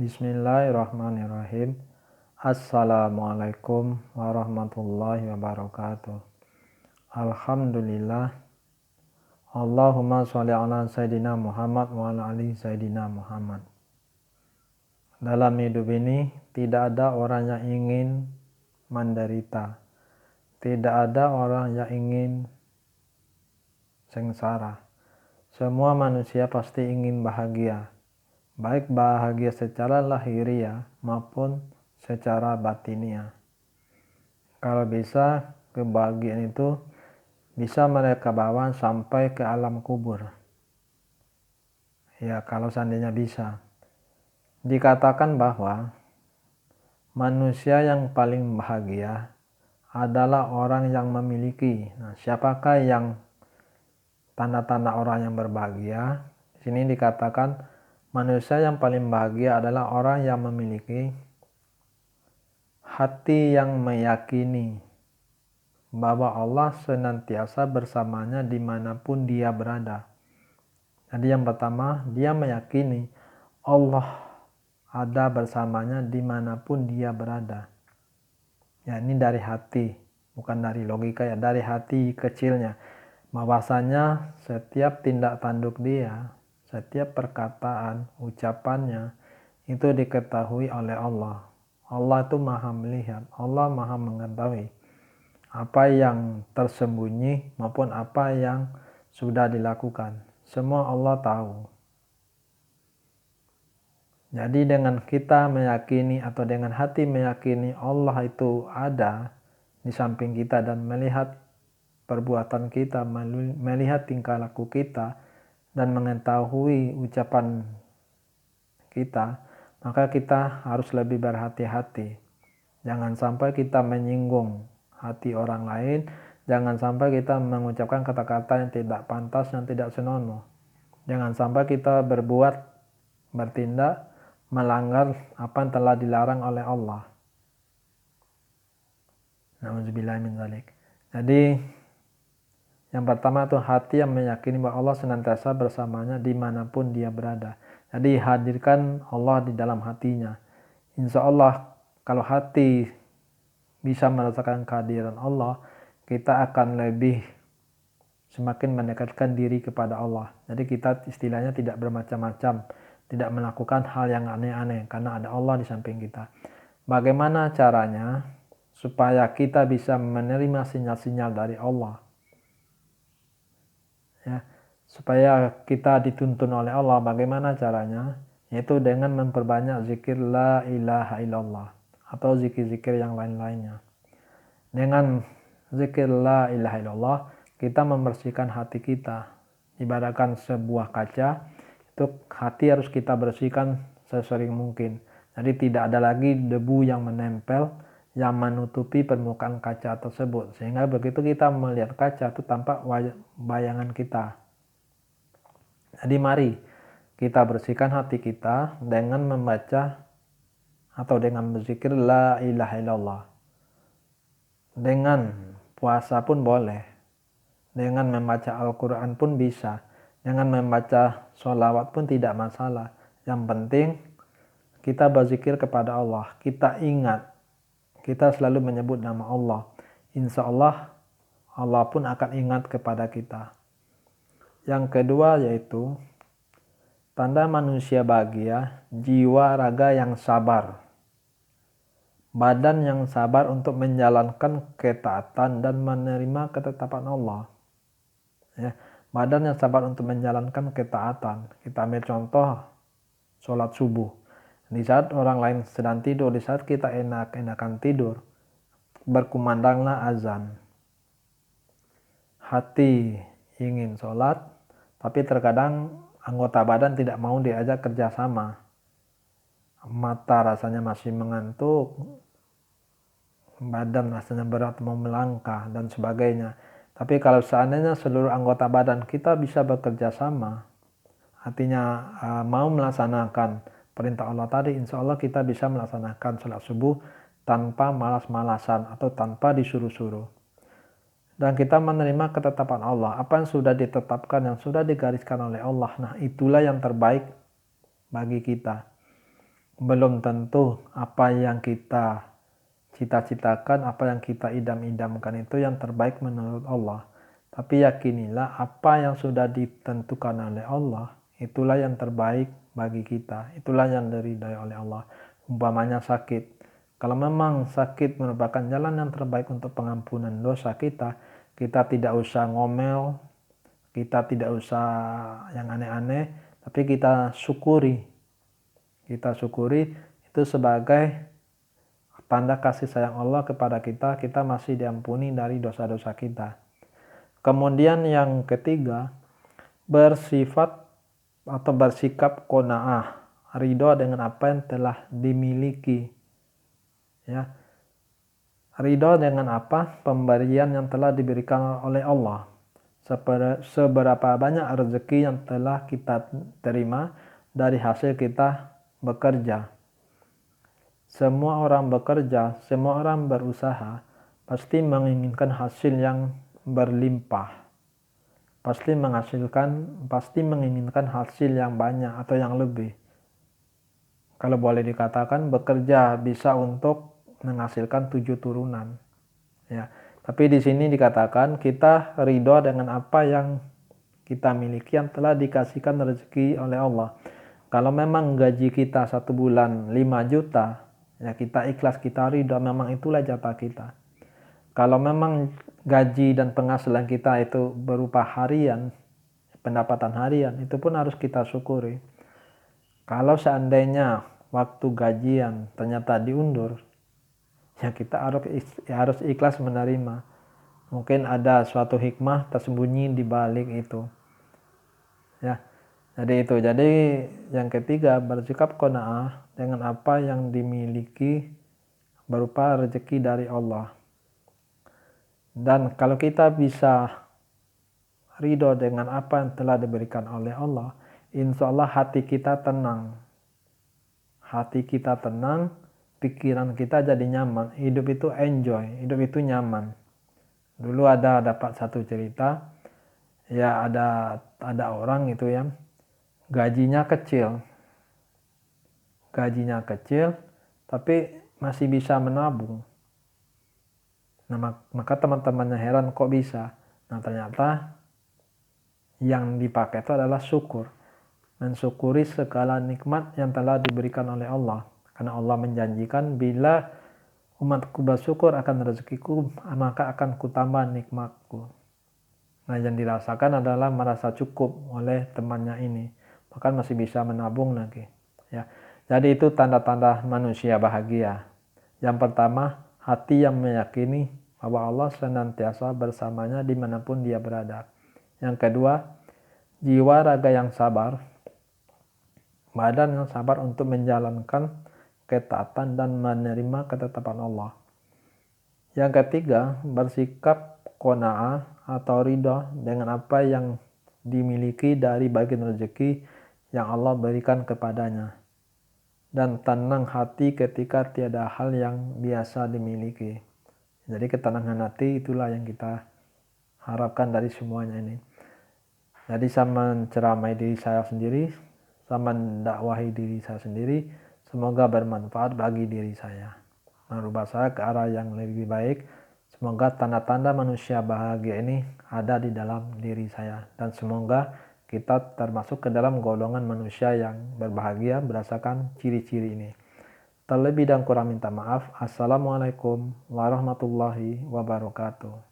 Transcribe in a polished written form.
Bismillahirrahmanirrahim. Assalamualaikum warahmatullahi wabarakatuh. Alhamdulillah. Allahumma sholli ala Sayyidina Muhammad wa ala ali Sayyidina Muhammad. Dalam hidup ini tidak ada orang yang ingin menderita. Tidak ada orang yang ingin sengsara. Semua manusia pasti ingin bahagia. Baik bahagia secara lahiriah maupun secara batiniah. Kalau bisa, kebahagiaan itu bisa mereka bawa sampai ke alam kubur. Ya, kalau seandainya bisa. Dikatakan bahwa manusia yang paling bahagia adalah orang yang memiliki. Nah, siapakah yang tanda-tanda orang yang berbahagia? Di sini dikatakan manusia yang paling bahagia adalah orang yang memiliki hati yang meyakini bahwa Allah senantiasa bersamanya dimanapun dia berada. Jadi yang pertama, dia meyakini Allah ada bersamanya dimanapun dia berada. Ya, ini dari hati, bukan dari logika ya, dari hati kecilnya. Bahwasanya setiap tindak tanduk dia, setiap perkataan, ucapannya itu diketahui oleh Allah. Allah itu maha melihat, Allah maha mengetahui apa yang tersembunyi maupun apa yang sudah dilakukan. Semua Allah tahu. Jadi dengan kita meyakini atau dengan hati meyakini Allah itu ada di samping kita dan melihat perbuatan kita, melihat tingkah laku kita, dan mengetahui ucapan kita, maka kita harus lebih berhati-hati. Jangan sampai kita menyinggung hati orang lain, jangan sampai kita mengucapkan kata-kata yang tidak pantas, yang tidak senonoh. Jangan sampai kita bertindak, melanggar apa yang telah dilarang oleh Allah. Na'udzubillah min dzalik. Jadi yang pertama itu hati yang meyakini bahwa Allah senantiasa bersamanya dimanapun dia berada. Jadi hadirkan Allah di dalam hatinya. Insya Allah kalau hati bisa merasakan kehadiran Allah, kita akan lebih semakin mendekatkan diri kepada Allah. Jadi kita istilahnya tidak bermacam-macam, tidak melakukan hal yang aneh-aneh karena ada Allah di samping kita. Bagaimana caranya supaya kita bisa menerima sinyal-sinyal dari Allah? Ya, supaya kita dituntun oleh Allah, bagaimana caranya? Yaitu dengan memperbanyak zikir la ilaha illallah atau zikir-zikir yang lain-lainnya. Dengan zikir la ilaha illallah, kita membersihkan hati kita. Ibaratkan sebuah kaca, itu hati harus kita bersihkan sesering mungkin. Jadi tidak ada lagi debu yang menempel, yang menutupi permukaan kaca tersebut. Sehingga begitu kita melihat kaca itu tampak bayangan kita. Jadi mari kita bersihkan hati kita dengan membaca atau dengan berzikir la ilaha illallah. Dengan puasa pun boleh. Dengan membaca Al-Quran pun bisa. Dengan membaca sholawat pun tidak masalah. Yang penting kita berzikir kepada Allah. Kita ingat. Kita selalu menyebut nama Allah. Insya Allah, Allah pun akan ingat kepada kita. Yang kedua yaitu tanda manusia bahagia, jiwa raga yang sabar. Badan yang sabar untuk menjalankan ketaatan dan menerima ketetapan Allah. Ya, badan yang sabar untuk menjalankan ketaatan. Kita ambil contoh sholat subuh. Di saat orang lain sedang tidur, di saat kita enak-enakan tidur, berkumandanglah azan. Hati ingin sholat, tapi terkadang anggota badan tidak mau diajak kerjasama. Mata rasanya masih mengantuk, badan rasanya berat mau melangkah, dan sebagainya. Tapi kalau seandainya seluruh anggota badan kita bisa bekerja sama, artinya mau melaksanakan perintah Allah tadi, insya Allah kita bisa melaksanakan sholat subuh tanpa malas-malasan atau tanpa disuruh-suruh. Dan kita menerima ketetapan Allah, apa yang sudah ditetapkan, yang sudah digariskan oleh Allah. Nah, itulah yang terbaik bagi kita. belum tentu apa yang kita cita-citakan, apa yang kita idam-idamkan itu yang terbaik menurut Allah. Tapi yakinilah apa yang sudah ditentukan oleh Allah, itulah yang terbaik bagi kita. Itulah yang diridhai oleh Allah. Umpamanya sakit. Kalau memang sakit merupakan jalan yang terbaik untuk pengampunan dosa kita, kita tidak usah ngomel, kita tidak usah yang aneh-aneh, tapi kita syukuri. Kita syukuri itu sebagai tanda kasih sayang Allah kepada kita, kita masih diampuni dari dosa-dosa kita. Kemudian yang ketiga, bersifat atau bersikap qanaah, ridho dengan apa yang telah dimiliki. Ya. Ridho dengan apa? Pemberian yang telah diberikan oleh Allah. Seberapa banyak rezeki yang telah kita terima dari hasil kita bekerja. Semua orang bekerja, semua orang berusaha, pasti menginginkan hasil yang berlimpah. Pasti menginginkan hasil yang banyak atau yang lebih. Kalau boleh dikatakan bekerja bisa untuk menghasilkan 7 turunan. Ya. Tapi di sini dikatakan kita ridho dengan apa yang kita miliki yang telah dikasihkan rezeki oleh Allah. Kalau memang gaji kita 1 bulan 5 juta, ya kita ikhlas, kita ridho, memang itulah jatah kita. Kalau memang gaji dan penghasilan kita itu berupa harian, pendapatan harian, itu pun harus kita syukuri. Kalau seandainya waktu gajian ternyata diundur, ya kita harus ikhlas menerima. Mungkin ada suatu hikmah tersembunyi di balik itu. Ya, jadi yang ketiga, bersikap qanaah dengan apa yang dimiliki berupa rezeki dari Allah. Dan kalau kita bisa ridho dengan apa yang telah diberikan oleh Allah, insya Allah hati kita tenang. Hati kita tenang, pikiran kita jadi nyaman. Hidup itu enjoy, hidup itu nyaman. Dulu dapat satu cerita, ya ada orang itu yang gajinya kecil, tapi masih bisa menabung. Nah, maka teman-temannya heran kok bisa. Nah, ternyata yang dipakai itu adalah syukur. Mensyukuri segala nikmat yang telah diberikan oleh Allah. Karena Allah menjanjikan bila umatku bersyukur akan rezekiku, maka akan kutambah nikmatku. Nah, yang dirasakan adalah merasa cukup oleh temannya ini. Bahkan masih bisa menabung lagi. Ya. Jadi itu tanda-tanda manusia bahagia. Yang pertama, hati yang meyakini bahwa Allah senantiasa bersamanya dimanapun dia berada. Yang kedua, jiwa raga yang sabar, badan yang sabar untuk menjalankan ketaatan dan menerima ketetapan Allah. Yang ketiga, bersikap qanaah atau ridha dengan apa yang dimiliki dari bagian rezeki yang Allah berikan kepadanya. Dan tenang hati ketika tiada hal yang biasa dimiliki. Jadi ketenangan hati itulah yang kita harapkan dari semuanya ini. Jadi saya menceramai diri saya sendiri, saya mendakwahi diri saya sendiri, semoga bermanfaat bagi diri saya, merubah saya ke arah yang lebih baik. Semoga tanda-tanda manusia bahagia ini ada di dalam diri saya, dan semoga kita termasuk ke dalam golongan manusia yang berbahagia berdasarkan ciri-ciri ini. Terlebih dan kurang minta maaf. Assalamualaikum warahmatullahi wabarakatuh.